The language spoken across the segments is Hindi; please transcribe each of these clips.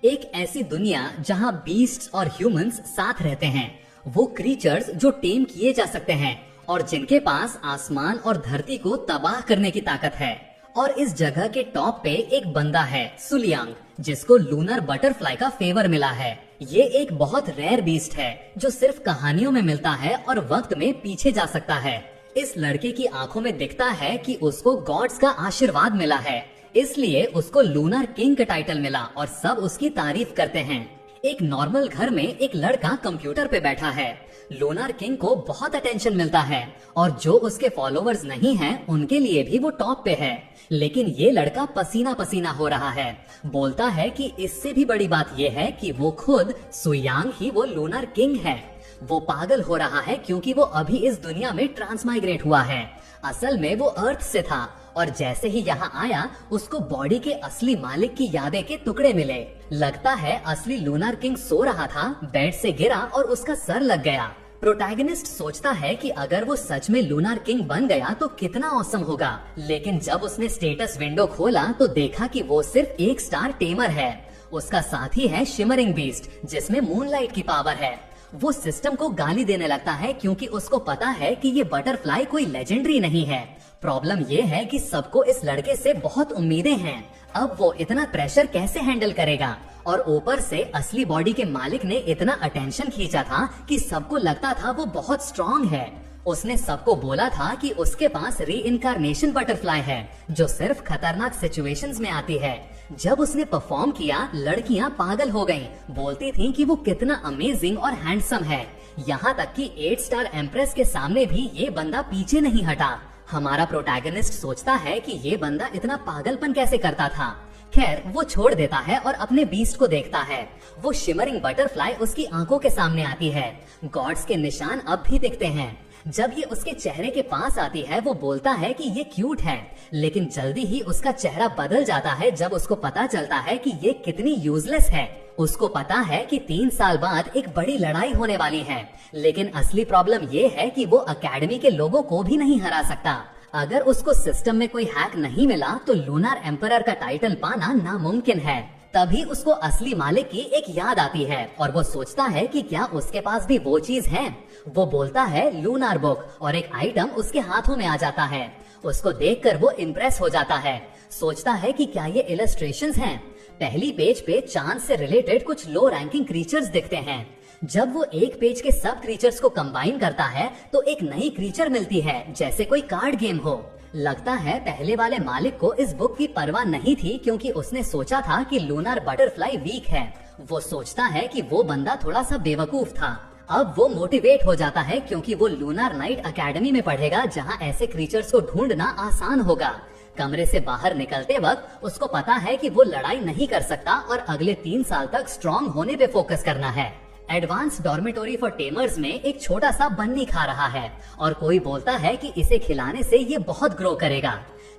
एक ऐसी दुनिया जहाँ बीस्ट्स और ह्यूमंस साथ रहते हैं, वो क्रीचर्स जो टेम किए जा सकते हैं और जिनके पास आसमान और धरती को तबाह करने की ताकत है। और इस जगह के टॉप पे एक बंदा है, सुलियांग, जिसको लूनर बटरफ्लाई का फेवर मिला है। ये एक बहुत रेयर बीस्ट है जो सिर्फ कहानियों में मिलता है और वक्त में पीछे जा सकता है। इस लड़के की आंखों में दिखता है कि उसको गॉड्स का आशीर्वाद मिला है, इसलिए उसको लूनर किंग का टाइटल मिला और सब उसकी तारीफ करते हैं। एक नॉर्मल घर में एक लड़का कंप्यूटर पे बैठा है। लूनर किंग को बहुत अटेंशन मिलता है और जो उसके फॉलोअर्स नहीं हैं, उनके लिए भी वो टॉप पे है। लेकिन ये लड़का पसीना पसीना हो रहा है। बोलता है कि इससे भी बड़ी बात ये है कि वो खुद सुयांग ही वो लूनर किंग है। वो पागल हो रहा है क्योंकि वो अभी इस दुनिया में ट्रांसमाइग्रेट हुआ है। असल में वो अर्थ से था और जैसे ही यहाँ आया उसको बॉडी के असली मालिक की यादें के टुकड़े मिले। लगता है असली लूनर किंग सो रहा था, बेड से गिरा और उसका सर लग गया। प्रोटैगनिस्ट सोचता है कि अगर वो सच में लूनर किंग बन गया तो कितना ऑसम होगा, लेकिन जब उसने स्टेटस विंडो खोला तो देखा कि वो सिर्फ एक स्टार टेमर है। उसका साथी है शिमरिंग बीस्ट, जिसमें मूनलाइट की पावर है। वो सिस्टम को गाली देने लगता है क्योंकि उसको पता है कि ये बटरफ्लाई कोई लेजेंडरी नहीं है। प्रॉब्लम ये है कि सबको इस लड़के से बहुत उम्मीदें हैं। अब वो इतना प्रेशर कैसे हैंडल करेगा? और ऊपर से असली बॉडी के मालिक ने इतना अटेंशन खींचा था कि सबको लगता था वो बहुत स्ट्रॉन्ग है। उसने सबको बोला था कि उसके पास री इनकारनेशन बटरफ्लाई है जो सिर्फ खतरनाक सिचुएशंस में आती है। जब उसने परफॉर्म किया, लड़कियां पागल हो गईं, बोलती थीं कि वो कितना अमेजिंग और हैंडसम है। यहाँ तक कि 8 स्टार एम्प्रेस के सामने भी ये बंदा पीछे नहीं हटा। हमारा प्रोटैगनिस्ट सोचता है कि ये बंदा इतना पागलपन कैसे करता था। खैर, वो छोड़ देता है और अपने बीस्ट को देखता है। वो शिमरिंग बटरफ्लाई उसकी आंखों के सामने आती है। गॉड्स के निशान अब भी दिखते हैं। जब ये उसके चेहरे के पास आती है वो बोलता है कि ये क्यूट है, लेकिन जल्दी ही उसका चेहरा बदल जाता है जब उसको पता चलता है कि ये कितनी यूजलेस है। उसको पता है कि 3 साल बाद एक बड़ी लड़ाई होने वाली है, लेकिन असली प्रॉब्लम ये है कि वो अकेडमी के लोगों को भी नहीं हरा सकता। अगर उसको सिस्टम में कोई हैक नहीं मिला तो लूनर एम्परर का टाइटल पाना नामुमकिन है। तभी उसको असली मालिक की एक याद आती है और वो सोचता है कि क्या उसके पास भी वो चीज है। वो बोलता है लूनर बुक और एक आइटम उसके हाथों में आ जाता है। उसको देखकर वो इम्प्रेस हो जाता है। सोचता है कि क्या ये इलस्ट्रेशंस हैं। पहली पेज पे चांद से रिलेटेड कुछ लो रैंकिंग क्रीचर्स दिखते हैं। जब वो एक पेज के सब क्रीचर्स को कंबाइन करता है तो एक नई क्रीचर मिलती है, जैसे कोई कार्ड गेम हो। लगता है पहले वाले मालिक को इस बुक की परवाह नहीं थी क्योंकि उसने सोचा था कि लूनर बटरफ्लाई वीक है। वो सोचता है कि वो बंदा थोड़ा सा बेवकूफ था। अब वो मोटिवेट हो जाता है क्योंकि वो लूनर नाइट अकेडमी में पढ़ेगा जहाँ ऐसे क्रीचर्स को ढूंढना आसान होगा। कमरे से बाहर निकलते वक्त उसको पता है कि वो लड़ाई नहीं कर सकता और अगले 3 साल तक स्ट्रॉन्ग होने पे फोकस करना है। एडवांस डॉर्मेटोरी फॉर टेमर्स में एक छोटा सा बन्नी खा रहा है और कोई बोलता है कि इसे खिलाने से ये बहुत ग्रो करेगा।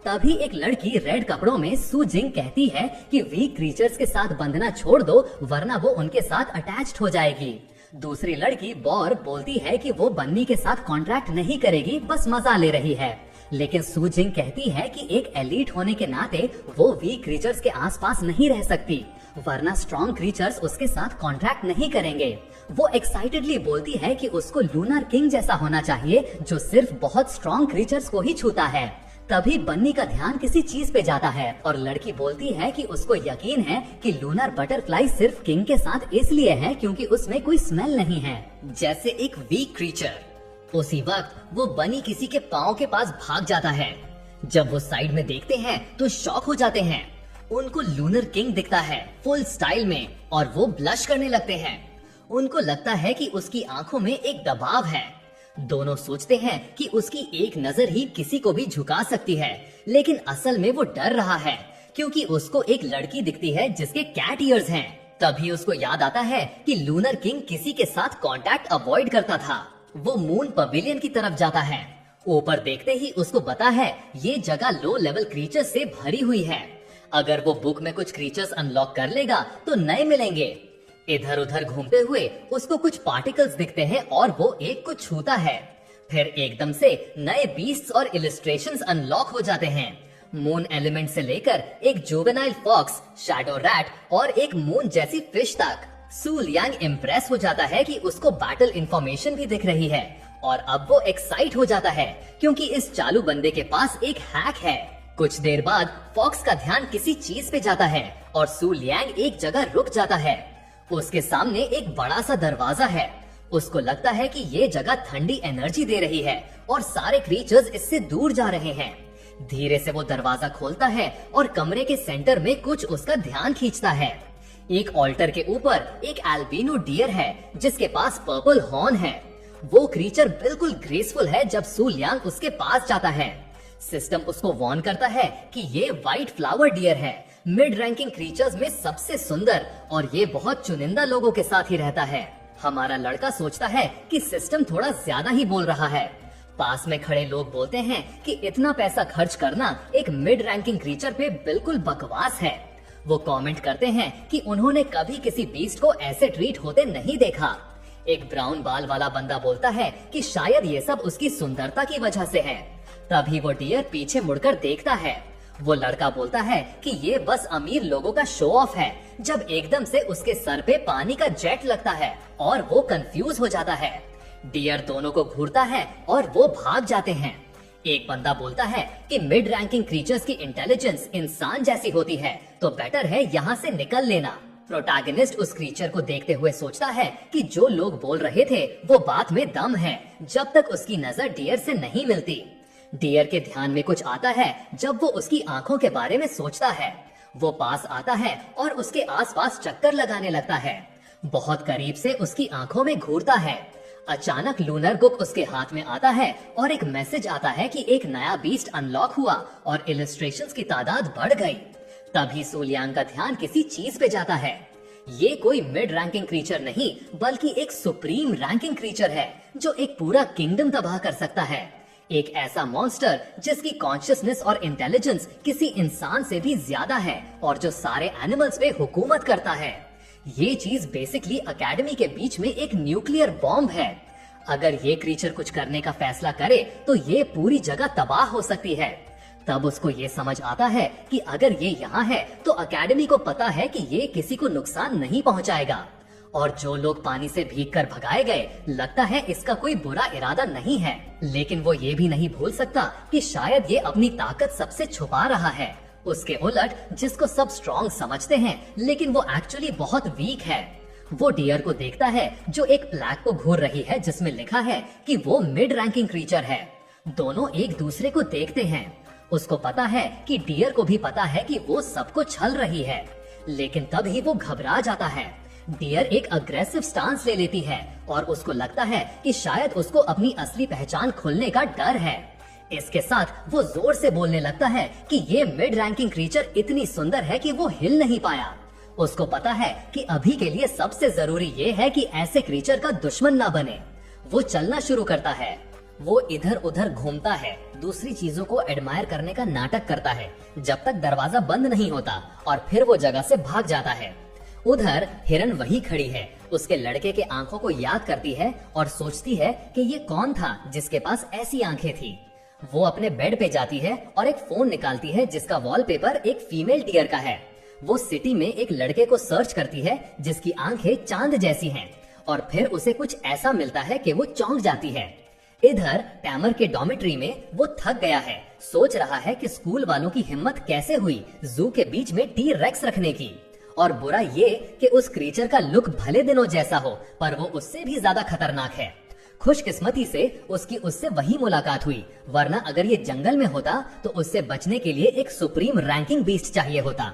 तभी एक लड़की रेड कपड़ों में सू जिंग कहती है कि वीक क्रीचर्स के साथ बंधना छोड़ दो वरना वो उनके साथ अटैच्ड हो जाएगी। दूसरी लड़की बॉर बोलती है कि वो बन्नी के साथ कॉन्ट्रैक्ट नहीं करेगी, बस मजा ले रही है। लेकिन सू जिंग कहती है कि एक एलीट होने के नाते वो वीक क्रीचर्स के आसपास नहीं रह सकती, वरना स्ट्रॉन्ग क्रीचर्स उसके साथ कॉन्ट्रैक्ट नहीं करेंगे। वो एक्साइटेडली बोलती है कि उसको लूनर किंग जैसा होना चाहिए जो सिर्फ बहुत स्ट्रॉन्ग क्रीचर्स को ही छूता है। तभी बन्नी का ध्यान किसी चीज पे जाता है और लड़की बोलती है कि उसको यकीन है कि लूनर बटरफ्लाई सिर्फ किंग के साथ इसलिए है क्योंकि उसमें कोई स्मेल नहीं है, जैसे एक वीक क्रीचर। उसी वक्त वो बनी किसी के पाँव के पास भाग जाता है। जब वो साइड में देखते हैं तो शॉक हो जाते हैं। उनको लूनर किंग दिखता है फुल स्टाइल में और वो ब्लश करने लगते हैं। उनको लगता है कि उसकी आंखों में एक दबाव है। दोनों सोचते हैं कि उसकी एक नजर ही किसी को भी झुका सकती है, लेकिन असल में वो डर रहा है क्योंकि उसको एक लड़की दिखती है जिसके कैट ईयर्स हैं। तभी उसको याद आता है कि लूनर किंग किसी के साथ कांटेक्ट अवॉइड करता था। वो मून पवेलियन की तरफ जाता है। ऊपर देखते ही उसको पता है ये जगह लो लेवल क्रीचर्स से भरी हुई है। अगर वो बुक में कुछ क्रीचर्स अनलॉक कर लेगा तो नए मिलेंगे। इधर उधर घूमते हुए उसको कुछ पार्टिकल्स दिखते हैं और वो एक को छूता है। फिर एकदम से नए बीस्ट्स और इलिस्ट्रेशंस अनलॉक हो जाते हैं। मून एलिमेंट से लेकर एक जुवेनाइल फॉक्स, शैडो रैट और एक मून जैसी फिश तक। सू लियांग इम्प्रेस हो जाता है कि उसको बैटल इंफॉर्मेशन भी दिख रही है और अब वो एक्साइट हो जाता है क्योंकि इस चालू बंदे के पास एक हैक है। कुछ देर बाद फॉक्स का ध्यान किसी चीज पे जाता है और सू लियांग एक जगह रुक जाता है। उसके सामने एक बड़ा सा दरवाजा है। उसको लगता है कि ये जगह ठंडी एनर्जी दे रही है और सारे क्रीचर्स इससे दूर जा रहे हैं। धीरे से वो दरवाजा खोलता है और कमरे के सेंटर में कुछ उसका ध्यान खींचता है। एक ऑल्टर के ऊपर एक एल्बिनो डियर है जिसके पास पर्पल हॉर्न है। वो क्रीचर बिल्कुल ग्रेसफुल है जब सू लियांग उसके पास जाता है। सिस्टम उसको वार्न करता है कि ये व्हाइट फ्लावर डियर है, मिड रैंकिंग क्रीचर्स में सबसे सुंदर, और ये बहुत चुनिंदा लोगों के साथ ही रहता है। हमारा लड़का सोचता है कि सिस्टम थोड़ा ज्यादा ही बोल रहा है। पास में खड़े लोग बोलते हैं कि इतना पैसा खर्च करना एक मिड रैंकिंग क्रीचर पे बिल्कुल बकवास है। वो कमेंट करते हैं कि उन्होंने कभी किसी बीस्ट को ऐसे ट्रीट होते नहीं देखा। एक ब्राउन बाल वाला बंदा बोलता है कि शायद ये सब उसकी सुंदरता की वजह से है। तभी वो डियर पीछे मुड़कर देखता है। वो लड़का बोलता है कि ये बस अमीर लोगों का शो ऑफ है, जब एकदम से उसके सर पे पानी का जेट लगता है और वो कंफ्यूज हो जाता है। डियर दोनों को घूरता है और वो भाग जाते हैं। एक बंदा बोलता है कि मिड रैंकिंग क्रीचर्स की इंटेलिजेंस इंसान जैसी होती है, तो बेटर है यहाँ से निकल लेना। प्रोटैगनिस्ट उस क्रीचर को देखते हुए सोचता है कि जो लोग बोल रहे थे वो बात में दम है, जब तक उसकी नजर डियर से नहीं मिलती। डियर के ध्यान में कुछ आता है जब वो उसकी आंखों के बारे में सोचता है। वो पास आता है और उसके आसपास चक्कर लगाने लगता है। बहुत करीब से उसकी आंखों में घूरता है। अचानक लूनर बुक उसके हाथ में आता है और एक मैसेज आता है कि एक नया बीस्ट अनलॉक हुआ और इलस्ट्रेशंस की तादाद बढ़ गई। तभी सू लियांग का ध्यान किसी चीज पे जाता है। ये कोई मिड रैंकिंग क्रीचर नहीं बल्कि एक सुप्रीम रैंकिंग क्रीचर है जो एक पूरा किंगडम तबाह कर सकता है। एक ऐसा मॉन्स्टर जिसकी कॉन्शियसनेस और इंटेलिजेंस किसी इंसान से भी ज्यादा है और जो सारे एनिमल्स पे हुकूमत करता है। ये चीज बेसिकली एकेडमी के बीच में एक न्यूक्लियर बॉम्ब है। अगर ये क्रीचर कुछ करने का फैसला करे तो ये पूरी जगह तबाह हो सकती है। तब उसको ये समझ आता है कि अगर ये यहाँ है तो एकेडमी को पता है कि ये किसी को नुकसान नहीं पहुँचाएगा, और जो लोग पानी से भीगकर भगाए गए लगता है इसका कोई बुरा इरादा नहीं है। लेकिन वो ये भी नहीं भूल सकता कि शायद ये अपनी ताकत सबसे छुपा रहा है। उसके उलट जिसको सब स्ट्रॉन्ग समझते हैं लेकिन वो एक्चुअली बहुत वीक है। वो डियर को देखता है जो एक प्लैक को घूर रही है जिसमें लिखा है कि वो मिड रैंकिंग क्रीचर है। दोनों एक दूसरे को देखते हैं। उसको पता है कि डियर को भी पता है कि वो सबको छल रही है, लेकिन तभी वो घबरा जाता है। डियर एक अग्रेसिव स्टांस ले लेती है और उसको लगता है कि शायद उसको अपनी असली पहचान खुलने का डर है। इसके साथ वो जोर से बोलने लगता है कि ये मिड रैंकिंग क्रीचर इतनी सुंदर है कि वो हिल नहीं पाया। उसको पता है कि अभी के लिए सबसे जरूरी ये है कि ऐसे क्रीचर का दुश्मन ना बने। वो चलना शुरू करता है। वो इधर उधर घूमता है, दूसरी चीजों को एडमायर करने का नाटक करता है जब तक दरवाजा बंद नहीं होता, और फिर वो जगह से भाग जाता है। उधर हिरन वही खड़ी है, उसके लड़के के आंखों को याद करती है और सोचती है कि ये कौन था जिसके पास ऐसी आंखें थी। वो अपने बेड पे जाती है और एक फोन निकालती है जिसका वॉलपेपर एक फीमेल डियर का है। वो सिटी में एक लड़के को सर्च करती है जिसकी आंखें चांद जैसी हैं, और फिर उसे कुछ ऐसा मिलता है कि वो चौंक जाती है। इधर टैमर के डॉर्मेट्री में वो थक गया है, सोच रहा है कि स्कूल वालों की हिम्मत कैसे हुई जू के बीच में टी रेक्स रखने की। और बुरा ये कि उस क्रीचर का लुक भले दिनों जैसा हो पर वो उससे भी ज्यादा खतरनाक है। खुशकिस्मती से उसकी उससे वही मुलाकात हुई, वरना अगर ये जंगल में होता तो उससे बचने के लिए एक सुप्रीम रैंकिंग बीस्ट चाहिए होता।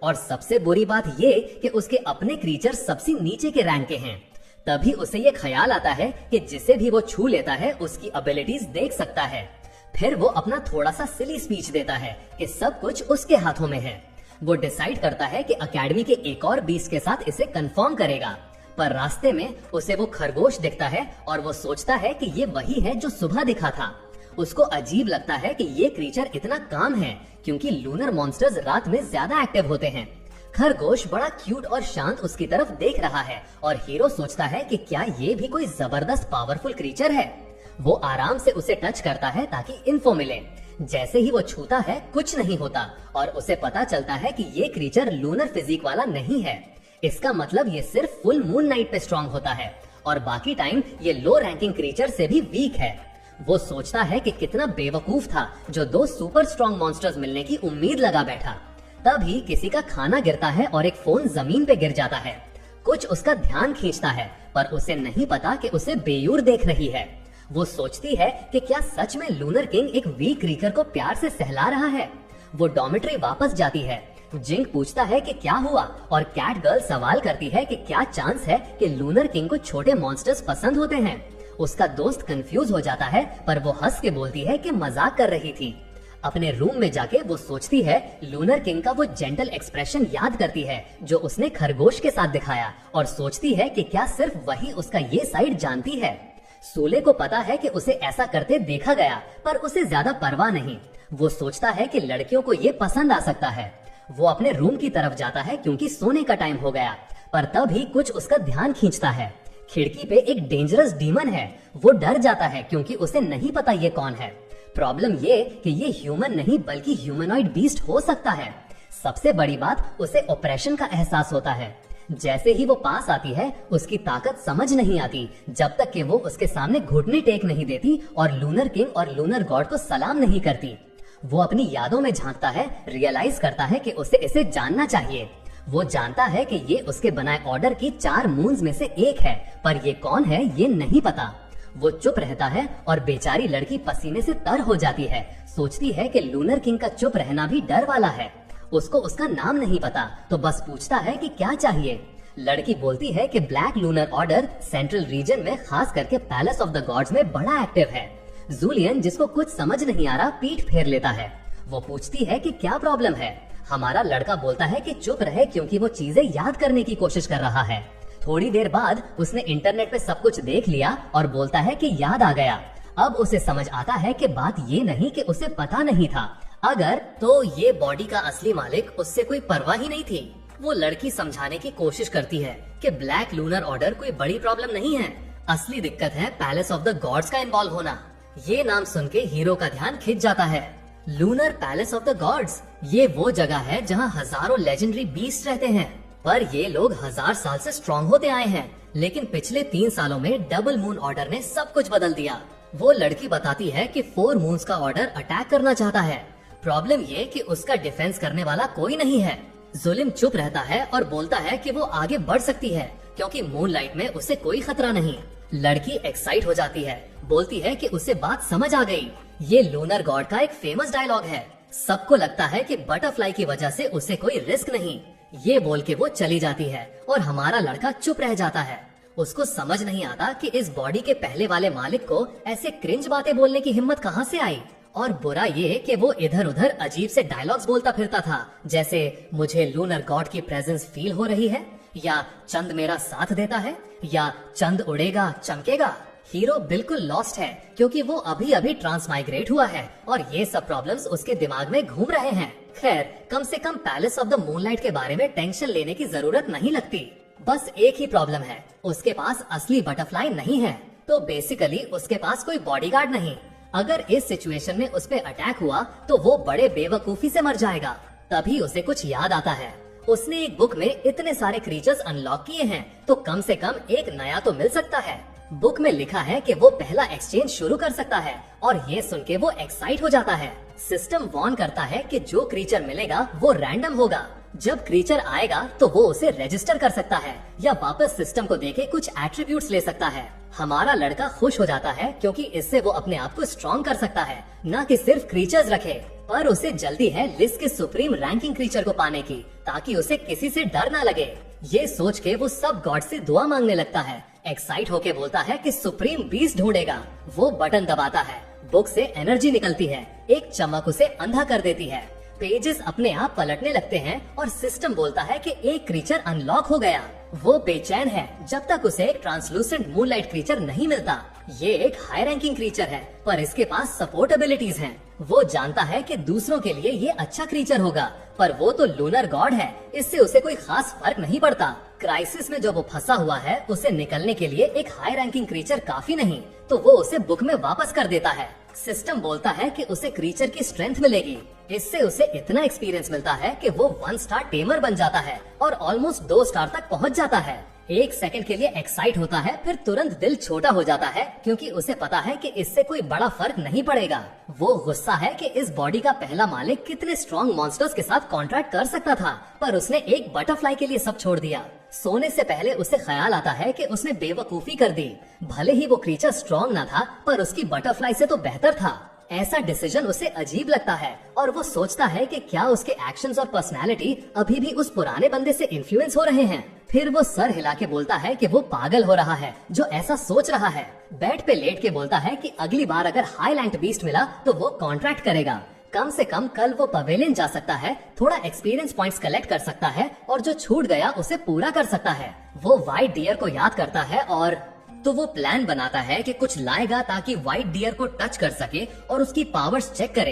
और सबसे बुरी बात ये कि उसके अपने क्रीचर सबसे नीचे के रैंक के हैं। तभी उसे ये ख्याल आता है कि जिसे भी वो छू लेता है उसकी एबिलिटीज देख सकता है। फिर वो अपना थोड़ा सा सिली स्पीच देता है कि सब कुछ उसके हाथों में है। वो डिसाइड करता है कि एकेडमी के एक और बीस्ट के साथ इसे कंफर्म करेगा, पर रास्ते में उसे वो खरगोश दिखता है और वो सोचता है कि ये वही है जो सुबह दिखा था। उसको अजीब लगता है कि ये क्रीचर इतना काम है क्योंकि लूनर मॉन्स्टर्स रात में ज्यादा एक्टिव होते हैं। खरगोश बड़ा क्यूट और शांत उसकी तरफ देख रहा है और हीरो सोचता है कि क्या ये भी कोई जबरदस्त पावरफुल क्रीचर है। वो आराम से उसे टच करता है ताकि इन्फो मिले, जैसे ही वो छूता है कुछ नहीं होता और उसे पता चलता है कि ये क्रीचर लूनर फिजिक वाला नहीं है। इसका मतलब ये सिर्फ फुल मून नाइट पे स्ट्रांग होता है और बाकी टाइम ये लो रैंकिंग क्रीचर से भी वीक है। वो सोचता है कि कितना बेवकूफ था जो 2 सुपर स्ट्रांग मॉन्स्टर्स मिलने की उम्मीद लगा बैठा। तभी किसी का खाना गिरता है और एक फोन जमीन पे गिर जाता है। कुछ उसका ध्यान खींचता है पर उसे नहीं पता कि उसे बेयूर देख रही है। वो सोचती है कि क्या सच में लूनर किंग एक वीक क्रीचर को प्यार से सहला रहा है। वो डॉर्मेट्री वापस जाती है। जिंक पूछता है कि क्या हुआ और कैट गर्ल सवाल करती है कि क्या चांस है कि लूनर किंग को छोटे मॉन्स्टर्स पसंद होते हैं। उसका दोस्त कंफ्यूज हो जाता है पर वो हंस के बोलती है कि मजाक कर रही थी। अपने रूम में जाके वो सोचती है लूनर किंग का वो जेंटल एक्सप्रेशन याद करती है जो उसने खरगोश के साथ दिखाया और सोचती है कि क्या सिर्फ वही उसका ये साइड जानती है। सूले को पता है कि उसे ऐसा करते देखा गया पर उसे ज्यादा परवाह नहीं। वो सोचता है कि लड़कियों को ये पसंद आ सकता है। वो अपने रूम की तरफ जाता है क्योंकि सोने का टाइम हो गया पर तभी कुछ उसका ध्यान खींचता है। खिड़की पे एक डेंजरस डीमन है। वो डर जाता है क्योंकि उसे नहीं पता ये कौन है। प्रॉब्लम ये कि ये ह्यूमन नहीं बल्कि ह्यूमनॉइड बीस्ट हो सकता है। सबसे बड़ी बात उसे ऑपरेशन का एहसास होता है। जैसे ही वो पास आती है उसकी ताकत समझ नहीं आती जब तक कि वो उसके सामने घुटने टेक नहीं देती और लूनर किंग और लूनर गॉड को सलाम नहीं करती। वो अपनी यादों में झांकता है, रियलाइज करता है कि उसे इसे जानना चाहिए। वो जानता है कि ये उसके बनाए ऑर्डर की 4 मून्स में से एक है पर ये कौन है ये नहीं पता। वो चुप रहता है और बेचारी लड़की पसीने से तर हो जाती है। सोचती है कि लूनर किंग का चुप रहना भी डर वाला है। उसको उसका नाम नहीं पता तो बस पूछता है कि क्या चाहिए। लड़की बोलती है कि black lunar order central region में खास करके पैलेस ऑफ द गॉड्स में बड़ा एक्टिव है। जूलियन जिसको कुछ समझ नहीं आ रहा पीठ फेर लेता है। वो पूछती है कि क्या प्रॉब्लम है। हमारा लड़का बोलता है कि चुप रहे क्योंकि वो चीजें याद करने की कोशिश कर रहा है। थोड़ी देर बाद उसने इंटरनेट पे सब कुछ देख लिया और बोलता है कि याद आ गया। अब उसे समझ आता है कि बात ये नहीं कि उसे पता नहीं था, अगर तो ये बॉडी का असली मालिक उससे कोई परवाह ही नहीं थी। वो लड़की समझाने की कोशिश करती है कि ब्लैक लूनर ऑर्डर कोई बड़ी प्रॉब्लम नहीं है, असली दिक्कत है पैलेस ऑफ द गॉड्स का इन्वॉल्व होना। ये नाम सुन के हीरो का ध्यान खिंच जाता है। Lunar palace of the gods, ये वो जगह है जहाँ हजारों लेजेंडरी बीस्ट रहते हैं पर ये लोग 1000 साल से स्ट्रॉन्ग होते आए हैं। लेकिन पिछले 3 सालों में डबल मून ऑर्डर ने सब कुछ बदल दिया। वो लड़की बताती है कि 4 मून्स का ऑर्डर अटैक करना चाहता है। प्रॉब्लम ये कि उसका डिफेंस करने वाला कोई नहीं है। जुलिम चुप रहता है और बोलता है कि वो आगे बढ़ सकती है क्योंकि मूनलाइट में उसे कोई खतरा नहीं। लड़की एक्साइट हो जाती है, बोलती है कि उसे बात समझ आ गई। ये लूनर गॉड का एक फेमस डायलॉग है। सबको लगता है कि बटरफ्लाई की वजह से उसे कोई रिस्क नहीं। ये बोल के वो चली जाती है और हमारा लड़का चुप रह जाता है। उसको समझ नहीं आता कि इस बॉडी के पहले वाले मालिक को ऐसे क्रिंज बातें बोलने की हिम्मत कहाँ से आई। और बुरा ये कि वो इधर उधर अजीब से डायलॉग्स बोलता फिरता था, जैसे मुझे लूनर गॉड की प्रेजेंस फील हो रही है, या चंद मेरा साथ देता है, या चंद उड़ेगा चमकेगा। हीरो बिल्कुल लॉस्ट है क्योंकि वो अभी अभी ट्रांसमाइग्रेट हुआ है और ये सब प्रॉब्लम्स उसके दिमाग में घूम रहे हैं। खैर, कम से कम पैलेस ऑफ द मूनलाइट के बारे में टेंशन लेने की जरूरत नहीं लगती। बस एक ही प्रॉब्लम है, उसके पास असली बटरफ्लाई नहीं है। तो बेसिकली उसके पास कोई बॉडीगार्ड नहीं। अगर इस सिचुएशन में उस पे अटैक हुआ तो वो बड़े बेवकूफी से मर जाएगा। तभी उसे कुछ याद आता है। उसने एक बुक में इतने सारे क्रीचर्स अनलॉक किए हैं तो कम से कम एक नया तो मिल सकता है। बुक में लिखा है कि वो पहला एक्सचेंज शुरू कर सकता है और ये सुन के वो एक्साइट हो जाता है। सिस्टम वॉर्न करता है कि जो क्रीचर मिलेगा वो रैंडम होगा। जब क्रीचर आएगा तो वो उसे रजिस्टर कर सकता है या वापस सिस्टम को देके कुछ एट्रीब्यूट्स ले सकता है। हमारा लड़का खुश हो जाता है क्योंकि इससे वो अपने आप को स्ट्रॉन्ग कर सकता है, न कि सिर्फ क्रीचर्स रखे। पर उसे जल्दी है लिस्ट के सुप्रीम रैंकिंग क्रीचर को पाने की, ताकि उसे किसी से डर ना लगे। ये सोच के वो सब गॉड से दुआ मांगने लगता है। एक्साइट होके बोलता है कि सुप्रीम बीस्ट ढूंढेगा। वो बटन दबाता है, बुक से एनर्जी निकलती है, एक चमक उसे अंधा कर देती है। पेजेस अपने आप पलटने लगते हैं और सिस्टम बोलता है कि एक क्रीचर अनलॉक हो गया। वो बेचैन है जब तक उसे एक ट्रांसलूसेंट मूनलाइट क्रीचर नहीं मिलता। ये एक हाई रैंकिंग क्रीचर है पर इसके पास सपोर्ट एबिलिटीज हैं। वो जानता है कि दूसरों के लिए ये अच्छा क्रीचर होगा पर वो तो लूनर गॉड है, इससे उसे कोई खास फर्क नहीं पड़ता। क्राइसिस में जो वो फंसा हुआ है उसे निकलने के लिए एक हाई रैंकिंग क्रीचर काफी नहीं, तो वो उसे बुक में वापस कर देता है। सिस्टम बोलता है कि उसे क्रीचर की स्ट्रेंथ मिलेगी। इससे उसे इतना एक्सपीरियंस मिलता है कि वो 1 स्टार टेमर बन जाता है और ऑलमोस्ट 2 स्टार तक पहुंच जाता है। 1 सेकंड के लिए एक्साइट होता है, फिर तुरंत दिल छोटा हो जाता है क्योंकि उसे पता है कि इससे कोई बड़ा फर्क नहीं पड़ेगा। वो गुस्सा है कि इस बॉडी का पहला मालिक कितने स्ट्रॉन्ग मॉन्स्टर्स के साथ कॉन्ट्रैक्ट कर सकता था, पर उसने एक बटरफ्लाई के लिए सब छोड़ दिया। सोने से पहले उसे ख्याल आता है कि उसने बेवकूफी कर दी। भले ही वो क्रीचर स्ट्रॉन्ग ना था, पर उसकी बटरफ्लाई से तो बेहतर था। ऐसा डिसीजन उसे अजीब लगता है और वो सोचता है कि क्या उसके एक्शंस और पर्सनालिटी अभी भी उस पुराने बंदे से इन्फ्लुएंस हो रहे हैं। फिर वो सर हिला के बोलता है कि वो पागल हो रहा है जो ऐसा सोच रहा है। बेड पे लेट के बोलता है कि अगली बार अगर हाईलैंड बीस्ट मिला तो वो कॉन्ट्रैक्ट करेगा। कम से कम कल वो पवेलियन जा सकता है, थोड़ा एक्सपीरियंस पॉइंट्स कलेक्ट कर सकता है और जो छूट गया उसे पूरा कर सकता है। वो व्हाइट डियर को याद करता है और तो वो प्लान बनाता है कि कुछ लाएगा ताकि व्हाइट डियर को टच कर सके और उसकी पावर्स चेक करे।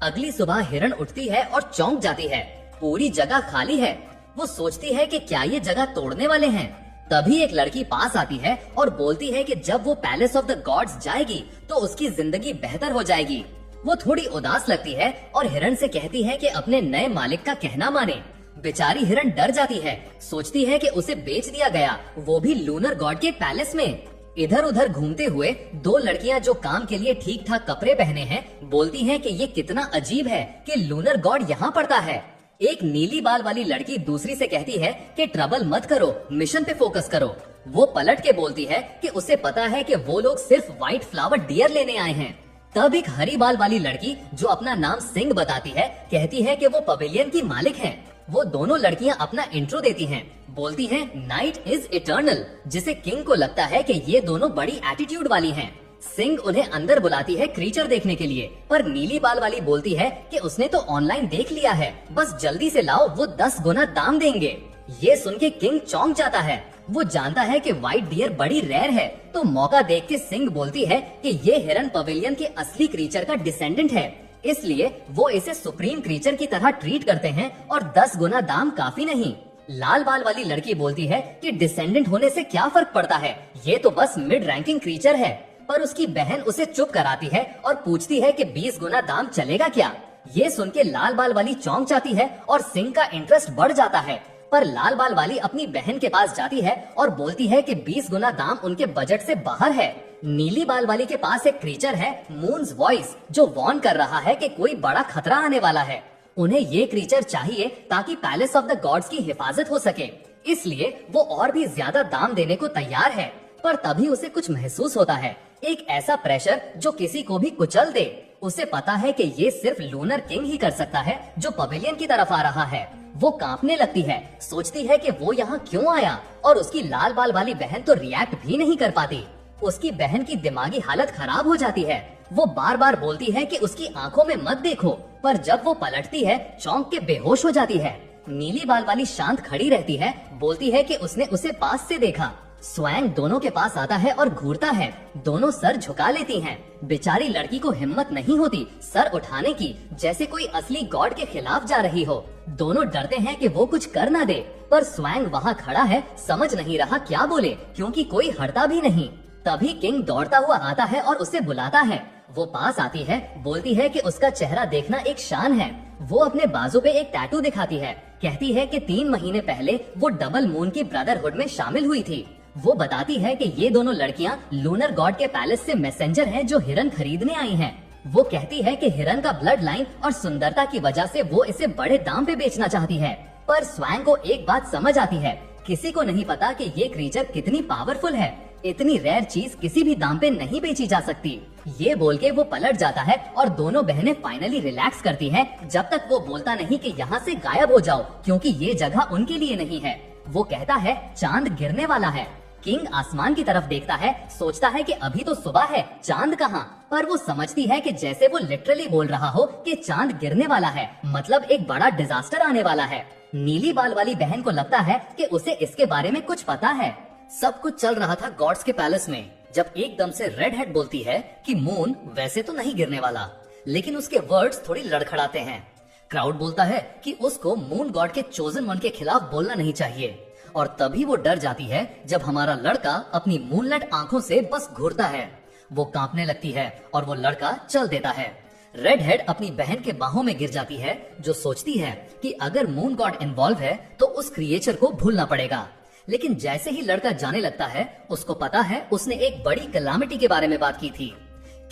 अगली सुबह हिरन उठती है और चौंक जाती है। पूरी जगह खाली है। वो सोचती है कि क्या ये जगह तोड़ने वाले हैं। तभी एक लड़की पास आती है और बोलती है कि जब वो पैलेस ऑफ द गॉड्स जाएगी तो उसकी जिंदगी बेहतर हो जाएगी। वो थोड़ी उदास लगती है और हिरन से कहती है कि अपने नए मालिक का कहना माने। बेचारी हिरन डर जाती है, सोचती है कि उसे बेच दिया गया, वो भी लूनर गॉड के पैलेस में। इधर उधर घूमते हुए 2 लड़कियां जो काम के लिए ठीक ठाक कपड़े पहने हैं बोलती हैं कि ये कितना अजीब है कि लूनर गॉड यहाँ पड़ता है। एक नीली बाल वाली लड़की दूसरी से कहती है कि ट्रबल मत करो, मिशन पे फोकस करो। वो पलट के बोलती है कि उसे पता है कि वो लोग सिर्फ व्हाइट फ्लावर डियर लेने आए हैं। तब एक हरी बाल वाली लड़की जो अपना नाम सिंह बताती है कहती है कि वो पवेलियन की मालिक है। वो दोनों लड़कियां अपना इंट्रो देती हैं, बोलती हैं नाइट इज इटर्नल, जिसे किंग को लगता है कि ये दोनों बड़ी एटीट्यूड वाली हैं। सिंह उन्हें अंदर बुलाती है क्रीचर देखने के लिए, पर नीली बाल वाली बोलती है कि उसने तो ऑनलाइन देख लिया है, बस जल्दी से लाओ, वो 10 गुना दाम देंगे। ये सुन के किंग चौंक जाता है। वो जानता है कि व्हाइट डियर बड़ी रेयर है, तो मौका देख के सिंह बोलती है कि ये हिरन पवेलियन के असली क्रीचर का डिसेंडेंट है, इसलिए वो इसे सुप्रीम क्रीचर की तरह ट्रीट करते हैं और 10 गुना दाम काफी नहीं। लाल बाल वाली लड़की बोलती है कि डिसेंडेंट होने से क्या फर्क पड़ता है, ये तो बस मिड रैंकिंग क्रीचर है। पर उसकी बहन उसे चुप कराती है और पूछती है कि 20 गुना दाम चलेगा क्या। ये सुन के लाल बाल वाली चौंक जाती है और सिंह का इंटरेस्ट बढ़ जाता है। पर लाल बाल वाली अपनी बहन के पास जाती है और बोलती है कि 20 गुना दाम उनके बजट से बाहर है। नीली बाल वाली के पास एक क्रीचर है, मून्स वॉइस, जो वॉर्न कर रहा है कि कोई बड़ा खतरा आने वाला है। उन्हें ये क्रीचर चाहिए ताकि पैलेस ऑफ द गॉड्स की हिफाजत हो सके, इसलिए वो और भी ज्यादा दाम देने को तैयार है। पर तभी उसे कुछ महसूस होता है, एक ऐसा प्रेशर जो किसी को भी कुचल दे। उसे पता है कि ये सिर्फ लूनर किंग ही कर सकता है जो पवेलियन की तरफ आ रहा है। वो कांपने लगती है, सोचती है कि वो यहाँ क्यों आया, और उसकी लाल बाल वाली बहन तो रिएक्ट भी नहीं कर पाती। उसकी बहन की दिमागी हालत खराब हो जाती है। वो बार बार बोलती है कि उसकी आंखों में मत देखो, पर जब वो पलटती है चौंक के बेहोश हो जाती है। नीली बाल वाली शांत खड़ी रहती है, बोलती है कि उसने उसे पास से देखा। स्वैंग दोनों के पास आता है और घूरता है। दोनों सर झुका लेती हैं। बेचारी लड़की को हिम्मत नहीं होती सर उठाने की, जैसे कोई असली गॉड के खिलाफ जा रही हो। दोनों डरते हैं कि वो कुछ कर ना दे, पर स्वैंग वहाँ खड़ा है, समझ नहीं रहा क्या बोले, क्योंकि कोई हटता भी नहीं। तभी किंग दौड़ता हुआ आता है और उसे बुलाता है। वो पास आती है, बोलती है कि उसका चेहरा देखना एक शान है। वो अपने बाजू पे एक टैटू दिखाती है, कहती है कि 3 महीने पहले वो डबल मून की ब्रदरहुड में शामिल हुई थी। वो बताती है कि ये दोनों लड़कियां लूनर गॉड के पैलेस से मैसेंजर हैं जो हिरन खरीदने आई हैं। वो कहती है कि हिरन का ब्लड लाइन और सुंदरता की वजह से वो इसे बड़े दाम पे बेचना चाहती है। पर स्वैंग को एक बात समझ आती है, किसी को नहीं पता कि ये क्रीचर कितनी पावरफुल है। इतनी रेयर चीज किसी भी दाम पे नहीं बेची जा सकती। ये बोल के वो पलट जाता है और दोनों बहनें फाइनली रिलैक्स करती हैं, जब तक वो बोलता नहीं कि यहाँ से गायब हो जाओ, क्योंकि ये जगह उनके लिए नहीं है। वो कहता है चांद गिरने वाला है। किंग आसमान की तरफ देखता है, सोचता है कि अभी तो सुबह है, चांद कहाँ। पर वो समझती है कि जैसे वो लिटरली बोल रहा हो कि चांद गिरने वाला है, मतलब एक बड़ा डिजास्टर आने वाला है। नीली बाल वाली बहन को लगता है कि उसे इसके बारे में कुछ पता है। सब कुछ चल रहा था गॉड्स के पैलेस में, जब एकदम से रेड हेड बोलती है कि मून वैसे तो नहीं गिरने वाला, लेकिन उसके वर्ड्स थोड़ी लड़खड़ाते हैं। क्राउड बोलता है कि उसको मून गॉड के चोजन वन के खिलाफ बोलना नहीं चाहिए, और तभी वो डर जाती है जब हमारा लड़का अपनी मूनलाइट आंखों से बस घूरता है। वो कांपने लगती है और वो लड़का चल देता है। रेड हेड अपनी बहन के बाहों में गिर जाती है, जो सोचती है कि अगर मून गॉड इन्वॉल्व है तो उस क्रिएचर को भूलना पड़ेगा। लेकिन जैसे ही लड़का जाने लगता है, उसको पता है उसने एक बड़ी कलामिटी के बारे में बात की थी।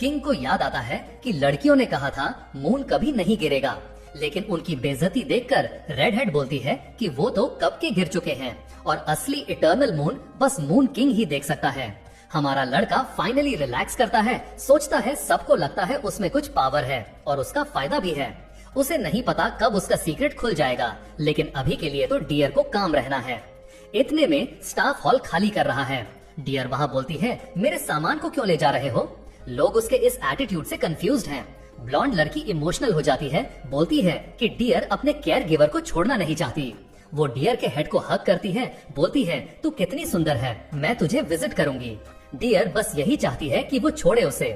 किंग को याद आता है कि लड़कियों ने कहा था मून कभी नहीं गिरेगा, लेकिन उनकी बेइज्जती देखकर रेड हेड बोलती है कि वो तो कब के गिर चुके हैं और असली इटर्नल मून बस मून किंग ही देख सकता है। हमारा लड़का फाइनली रिलैक्स करता है, सोचता है सबको लगता है उसमें कुछ पावर है और उसका फायदा भी है। उसे नहीं पता कब उसका सीक्रेट खुल जाएगा, लेकिन अभी के लिए तो डियर को काम रहना है। इतने में स्टाफ हॉल खाली कर रहा है। डियर वहाँ बोलती है, मेरे सामान को क्यों ले जा रहे हो? लोग उसके इस एटीट्यूड से कंफ्यूज्ड हैं। ब्लॉन्ड लड़की इमोशनल हो जाती है, बोलती है कि डियर अपने केयर गिवर को छोड़ना नहीं चाहती। वो डियर के हेड को हग करती है, बोलती है तू कितनी सुंदर है, मैं तुझे विजिट करूंगी। डियर बस यही चाहती है कि वो छोड़े उसे।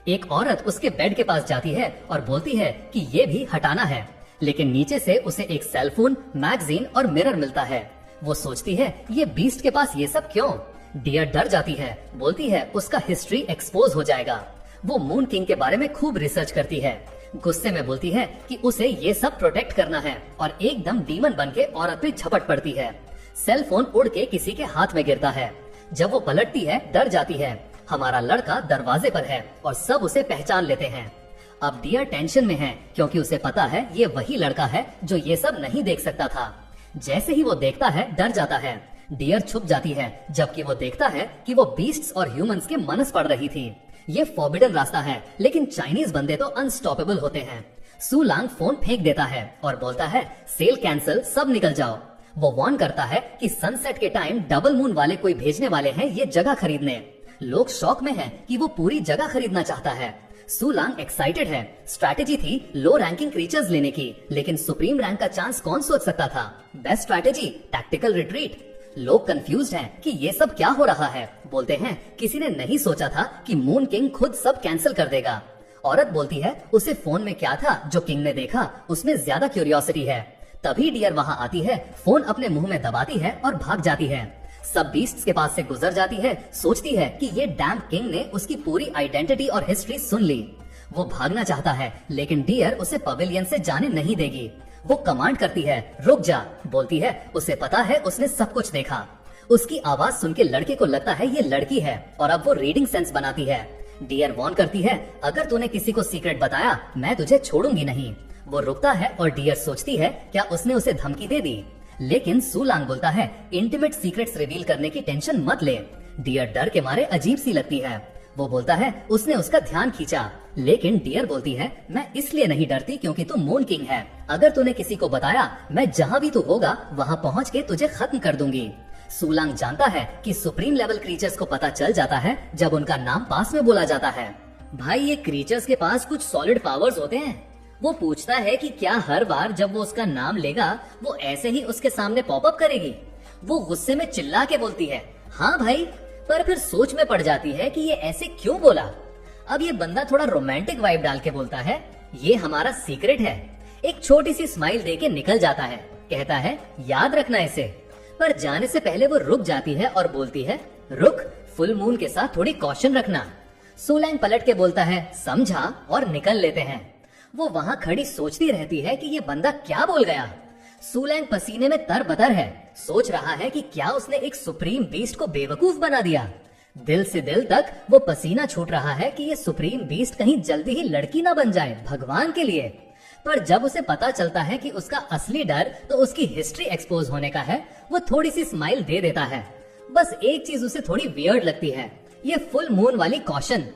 एक औरत उसके बेड के पास जाती है और बोलती है कि ये भी हटाना है, लेकिन नीचे से उसे एक सेलफोन, मैगजीन और मिरर मिलता है। वो सोचती है ये बीस्ट के पास ये सब क्यों? डियर डर जाती है, बोलती है उसका हिस्ट्री एक्सपोज हो जाएगा। वो मून किंग के बारे में खूब रिसर्च करती है। गुस्से में बोलती है कि उसे ये सब प्रोटेक्ट करना है और एकदम डीमन बन के औरत पे झपट पड़ती है। सेल फोन उड़ के किसी के हाथ में गिरता है। जब वो पलटती है, डर जाती है। हमारा लड़का दरवाजे पर है और सब उसे पहचान लेते हैं। अब डियर टेंशन में है, क्योंकि उसे पता है ये वही लड़का है जो ये सब नहीं देख सकता था। जैसे ही वो देखता है, डर जाता है। डियर छुप जाती है, जबकि वो देखता है कि वो बीस्ट्स और ह्यूमंस के मनस पड़ रही थी। ये फॉरबिडन रास्ता है, लेकिन चाइनीज बंदे तो अनस्टॉपेबल होते हैं। सू लांग फोन फेंक देता है और बोलता है सेल कैंसिल, सब निकल जाओ। वो वार्न करता है कि सनसेट के टाइम डबल मून वाले कोई भेजने वाले हैं ये जगह खरीदने। लोग शॉक में हैं कि वो पूरी जगह खरीदना चाहता है। सू लांग एक्साइटेड है। स्ट्रैटेजी थी लो रैंकिंग क्रीचर्स लेने की, लेकिन सुप्रीम रैंक का चांस कौन सोच सकता था? Best strategy tactical retreat. लोग कंफ्यूज्ड हैं कि ये सब क्या हो रहा है। बोलते हैं किसी ने नहीं सोचा था कि मून किंग खुद सब कैंसिल कर देगा। औरत बोलती है उसे फोन में क्या था जो किंग ने देखा, उसमें ज्यादा क्यूरियोसिटी है। तभी डियर वहाँ आती है, फोन अपने मुंह में दबाती है और भाग जाती है। सब बीस्ट्स के पास से गुजर जाती है, सोचती है कि ये डैम किंग ने उसकी पूरी आइडेंटिटी और हिस्ट्री सुन ली। वो भागना चाहता है, लेकिन डियर उसे पवेलियन से जाने नहीं देगी। वो कमांड करती है रुक जा, बोलती है उसे पता है उसने सब कुछ देखा। उसकी आवाज सुन के लड़के को लगता है ये लड़की है और अब वो रीडिंग सेंस बनाती है। डियर वॉर्न करती है अगर तूने किसी को सीक्रेट बताया मैं तुझे छोड़ूंगी नहीं। वो रुकता है और डियर सोचती है क्या उसने उसे धमकी दे दी, लेकिन सू लांग बोलता है इंटीमेट सीक्रेट्स रिवील करने की टेंशन मत ले। डियर डर के मारे अजीब सी लगती है। वो बोलता है उसने उसका ध्यान खींचा, लेकिन डियर बोलती है मैं इसलिए नहीं डरती क्योंकि तू मून किंग है। अगर तूने किसी को बताया मैं जहाँ भी तू होगा वहाँ पहुँच के तुझे खत्म कर दूंगी। सू लांग जानता है कि सुप्रीम लेवल क्रीचर्स को पता चल जाता है जब उनका नाम पास में बोला जाता है। भाई ये क्रीचर्स के पास कुछ सॉलिड पावर्स होते हैं। वो पूछता है कि क्या हर बार जब वो उसका नाम लेगा वो ऐसे ही उसके सामने पॉपअप करेगी। वो गुस्से में चिल्ला के बोलती है हाँ भाई, पर फिर सोच में पड़ जाती है कि ये ऐसे क्यों बोला। अब ये बंदा थोड़ा रोमांटिक वाइब डाल के बोलता है ये हमारा सीक्रेट है। एक छोटी सी स्माइल देके निकल जाता है, कहता है याद रखना इसे। पर जाने से पहले वो रुक जाती है और बोलती है रुक, फुल मून के साथ थोड़ी कॉशन रखना। सू लांग पलट के बोलता है समझा और निकल लेते हैं। वो वहाँ खड़ी सोचती रहती है कि ये बंदा क्या बोल गया। सू लांग पसीने में तरबतर है, सोच रहा है कि क्या उसने एक सुप्रीम बीस्ट को बेवकूफ बना दिया। दिल से दिल तक वो पसीना छूट रहा है कि ये सुप्रीम बीस्ट कहीं जल्दी ही लड़की ना बन जाए, भगवान के लिए। पर जब उसे पता चलता है कि उसका असली डर तो उसकी हिस्ट्री एक्सपोज होने का है, वो थोड़ी सी स्माइल दे देता है। बस एक चीज उसे थोड़ी वियर्ड लगती है, ये फुल मून वाली कॉशन।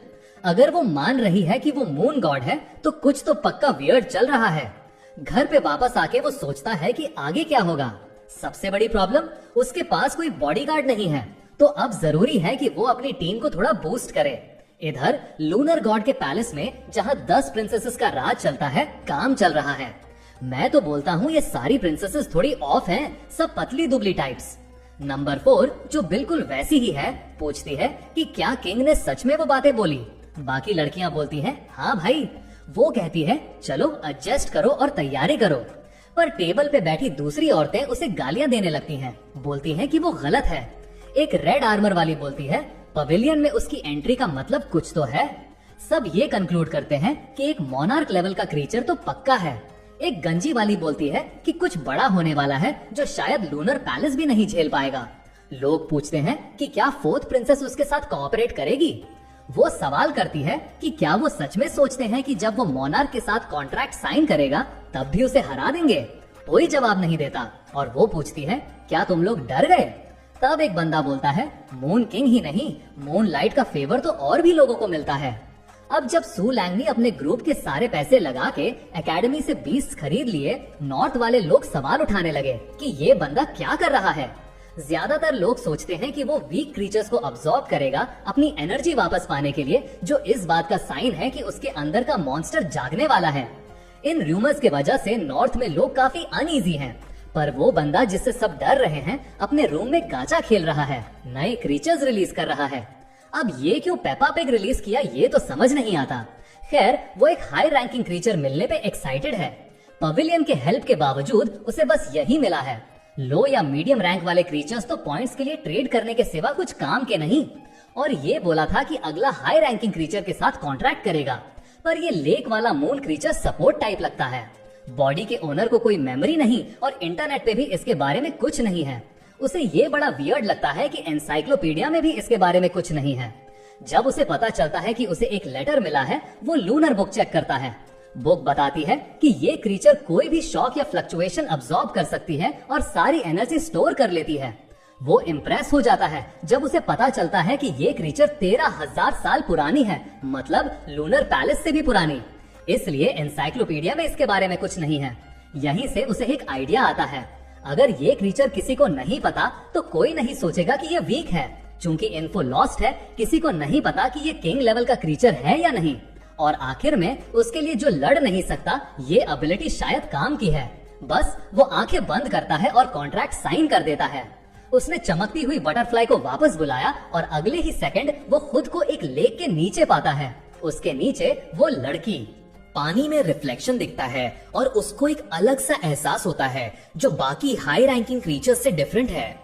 अगर वो मान रही है कि वो मून गॉड है तो कुछ तो पक्का वियर्ड चल रहा है। घर पे वापस आके वो सोचता है कि आगे क्या होगा। सबसे बड़ी प्रॉब्लम उसके पास कोई बॉडीगार्ड नहीं है, तो अब जरूरी है कि वो अपनी टीम को थोड़ा बूस्ट करे। इधर लूनर गॉड के पैलेस में जहाँ 10 प्रिंसेसेस का राज चलता है, काम चल रहा है। मैं तो बोलता हूँ ये सारी प्रिंसेसेस थोड़ी ऑफ हैं, सब पतली दुबली टाइप्स। नंबर 4 जो बिल्कुल वैसी ही है, पूछती है कि क्या किंग ने सच में वो बातें बोली। बाकी लड़कियां बोलती हैं हाँ भाई। वो कहती है चलो एडजस्ट करो और तैयारी करो। पर टेबल पे बैठी दूसरी औरतें उसे गालियां देने लगती हैं, बोलती हैं कि वो गलत है। एक रेड आर्मर वाली बोलती है पवेलियन में उसकी एंट्री का मतलब कुछ तो है। सब ये कंक्लूड करते हैं कि एक मोनार्क लेवल का क्रीचर तो पक्का है। एक गंजी वाली बोलती है कि कुछ बड़ा होने वाला है जो शायद लूनर पैलेस भी नहीं झेल पाएगा। लोग पूछते हैं कि क्या फोर्थ प्रिंसेस उसके साथ कोऑपरेट करेगी। वो सवाल करती है कि क्या वो सच में सोचते हैं कि जब वो मोनार्क के साथ कॉन्ट्रैक्ट साइन करेगा तब भी उसे हरा देंगे। कोई जवाब नहीं देता और वो पूछती है क्या तुम लोग डर गए। तब एक बंदा बोलता है मून किंग ही नहीं, मून लाइट का फेवर तो और भी लोगों को मिलता है। अब जब सू लैंगली अपने ग्रुप के सारे पैसे लगा के एकेडमी से बीस्ट खरीद लिए, नॉर्थ वाले लोग सवाल उठाने लगे कि ये बंदा क्या कर रहा है। ज्यादातर लोग सोचते हैं कि वो वीक क्रीचर्स को अब्सॉर्ब करेगा अपनी एनर्जी वापस पाने के लिए, जो इस बात का साइन है कि उसके अंदर का मॉन्स्टर जागने वाला है। इन रूमर्स के वजह से नॉर्थ में लोग काफी अनईजी हैं, पर वो बंदा जिससे सब डर रहे हैं अपने रूम में गाचा खेल रहा है, नए क्रीचर्स रिलीज कर रहा है। अब ये क्यों पेपा पिग रिलीज किया ये तो समझ नहीं आता। खैर वो एक हाई रैंकिंग क्रीचर मिलने पे एक्साइटेड है। पवेलियन के हेल्प के बावजूद उसे बस यही मिला है। लो या मीडियम रैंक वाले क्रीचर्स तो पॉइंट्स के लिए ट्रेड करने के सिवा कुछ काम के नहीं। और ये बोला था कि अगला हाई रैंकिंग क्रीचर के साथ कॉन्ट्रैक्ट करेगा, पर ये लेक वाला मून क्रीचर सपोर्ट टाइप लगता है। बॉडी के ओनर को कोई मेमोरी नहीं और इंटरनेट पे भी इसके बारे में कुछ नहीं है। उसे ये बड़ा वियर्ड लगता है कि एनसाइक्लोपीडिया में भी इसके बारे में कुछ नहीं है। जब उसे पता चलता है कि उसे एक लेटर मिला है, वो लूनर बुक चेक करता है। बुक बताती है कि ये क्रीचर कोई भी शॉक या फ्लक्चुएशन अब्सॉर्ब कर सकती है और सारी एनर्जी स्टोर कर लेती है। वो इम्प्रेस हो जाता है जब उसे पता चलता है कि ये क्रीचर 13,000 साल पुरानी है, मतलब लूनर पैलेस से भी पुरानी। इसलिए एनसाइक्लोपीडिया में इसके बारे में कुछ नहीं है। यहीं से उसे एक आइडिया आता है, अगर ये क्रीचर किसी को नहीं पता तो कोई नहीं सोचेगा कि ये वीक है। चूंकि इन्फो लॉस्ट है, किसी को नहीं पता कि ये किंग लेवल का क्रीचर है या नहीं। और आखिर में उसके लिए जो लड़ नहीं सकता, ये एबिलिटी शायद काम की है। बस वो आंखें बंद करता है और कॉन्ट्रैक्ट साइन कर देता है। उसने चमकती हुई बटरफ्लाई को वापस बुलाया और अगले ही सेकंड वो खुद को एक लेक के नीचे पाता है। उसके नीचे वो लड़की पानी में रिफ्लेक्शन दिखता है और उसको एक अलग सा एहसास होता है जो बाकी हाई रैंकिंग क्रीचर्स से डिफरेंट है।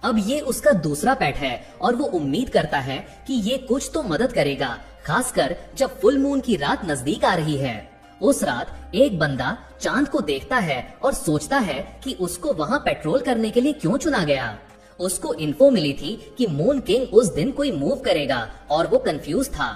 अब ये उसका दूसरा पेट है और वो उम्मीद करता है कि ये कुछ तो मदद करेगा, खासकर जब फुल मून की रात नजदीक आ रही है। उस रात एक बंदा चांद को देखता है और सोचता है कि उसको वहाँ पेट्रोल करने के लिए क्यों चुना गया। उसको इन्फो मिली थी कि मून किंग उस दिन कोई मूव करेगा और वो कंफ्यूज था,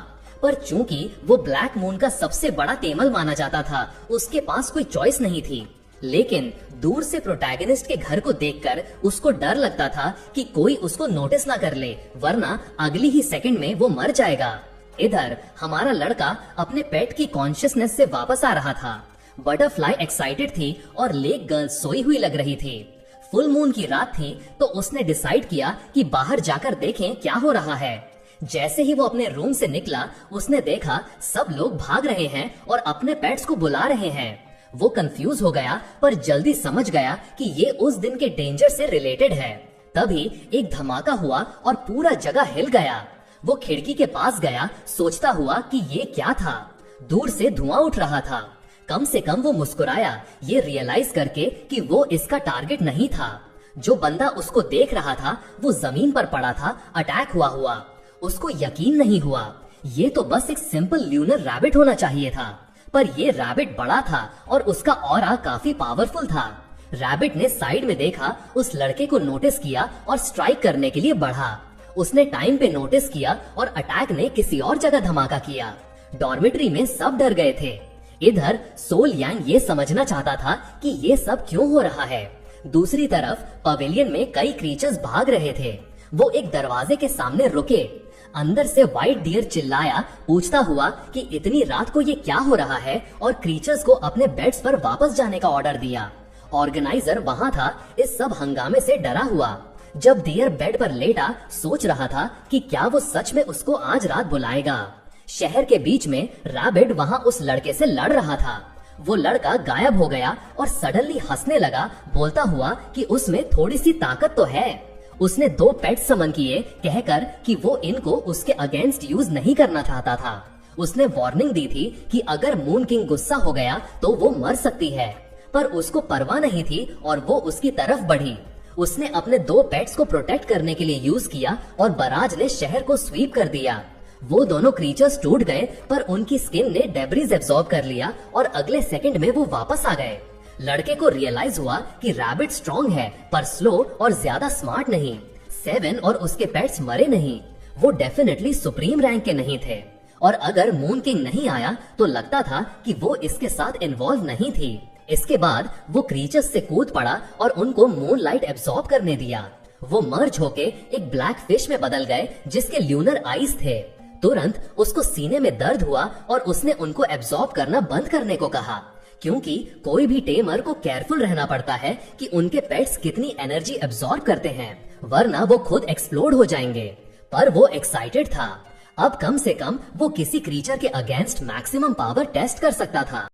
पर चूंकि वो ब्लैक मून का सबसे बड़ा टेमल माना जाता था, उसके पास कोई चॉइस नहीं थी। लेकिन दूर से प्रोटैगनिस्ट के घर को देखकर उसको डर लगता था कि कोई उसको नोटिस ना कर ले, वरना अगली ही सेकंड में वो मर जाएगा। इधर हमारा लड़का अपने पेट की कॉन्शियसनेस से वापस आ रहा था। बटरफ्लाई एक्साइटेड थी और लेक गर्ल सोई हुई लग रही थी। फुल मून की रात थी तो उसने डिसाइड किया कि बाहर जाकर देखें क्या हो रहा है। जैसे ही वो अपने रूम से निकला, उसने देखा सब लोग भाग रहे हैं और अपने पेट्स को बुला रहे हैं। वो कंफ्यूज हो गया पर जल्दी समझ गया कि ये उस दिन के डेंजर से रिलेटेड है। तभी एक धमाका हुआ और पूरा जगह हिल गया। वो खिड़की के पास गया, सोचता हुआ कि ये क्या था। दूर से धुआं उठ रहा था। कम से कम वो मुस्कुराया, ये रियलाइज करके कि वो इसका टारगेट नहीं था। जो बंदा उसको देख रहा था वो जमीन पर पड़ा था, अटैक हुआ। उसको यकीन नहीं हुआ। ये तो बस एक सिंपल ल्यूनर रैबिट होना चाहिए था, पर ये रैबिट बड़ा था और उसका ऑरा काफी पावरफुल था। रैबिट ने साइड में देखा, उस लड़के को नोटिस किया और स्ट्राइक करने के लिए बढ़ा। उसने टाइम पे नोटिस किया और अटैक ने किसी और जगह धमाका किया। डॉर्मेट्री में सब डर गए थे। इधर सोल यांग ये समझना चाहता था कि ये सब क्यों हो रहा है। दूसरी तरफ पवेलियन में कई क्रीचर्स भाग रहे थे। वो एक दरवाजे के सामने रुके। अंदर से व्हाइट डियर चिल्लाया, पूछता हुआ कि इतनी रात को ये क्या हो रहा है, और क्रीचर्स को अपने बेड्स पर वापस जाने का ऑर्डर दिया। ऑर्गेनाइजर वहाँ था, इस सब हंगामे से डरा हुआ। जब डियर बेड पर लेटा सोच रहा था कि क्या वो सच में उसको आज रात बुलाएगा। शहर के बीच में रैबिट वहाँ उस लड़के से लड़ रहा था। वो लड़का गायब हो गया और सडनली हंसने लगा, बोलता हुआ कि उसमें थोड़ी सी ताकत तो है। उसने 2 पेट्स समन किए, कहकर कि वो इनको उसके अगेंस्ट यूज नहीं करना चाहता था। उसने वार्निंग दी थी कि अगर मून किंग गुस्सा हो गया तो वो मर सकती है। पर उसको परवाह नहीं थी और वो उसकी तरफ बढ़ी। उसने अपने 2 पेट्स को प्रोटेक्ट करने के लिए यूज किया और बराज ने शहर को स्वीप कर दिया। वो दोनों क्रीचर्स टूट गए, पर उनकी स्किन ने डेब्रिज एब्सॉर्ब कर लिया और अगले सेकंड में वो वापस आ गए। लड़के को रियलाइज हुआ कि रैबिट स्ट्रॉन्ग है पर स्लो और ज्यादा स्मार्ट नहीं। 7 और उसके पेट्स मरे नहीं, वो डेफिनेटली सुप्रीम रैंक के नहीं थे, और अगर मून किंग नहीं आया तो लगता था कि वो इसके साथ इन्वॉल्व नहीं थी। इसके बाद वो क्रीचर्स से कूद पड़ा और उनको मून लाइट एब्सॉर्ब करने दिया। वो मर्ज होके एक ब्लैक फिश में बदल गए जिसके ल्यूनर आईज थे। तुरंत उसको सीने में दर्द हुआ और उसने उनको एब्सॉर्ब करना बंद करने को कहा, क्योंकि कोई भी टेमर को केयरफुल रहना पड़ता है कि उनके पेट्स कितनी एनर्जी एब्सॉर्ब करते हैं, वरना वो खुद एक्सप्लोड हो जाएंगे। पर वो एक्साइटेड था, अब कम से कम वो किसी क्रीचर के अगेंस्ट मैक्सिमम पावर टेस्ट कर सकता था।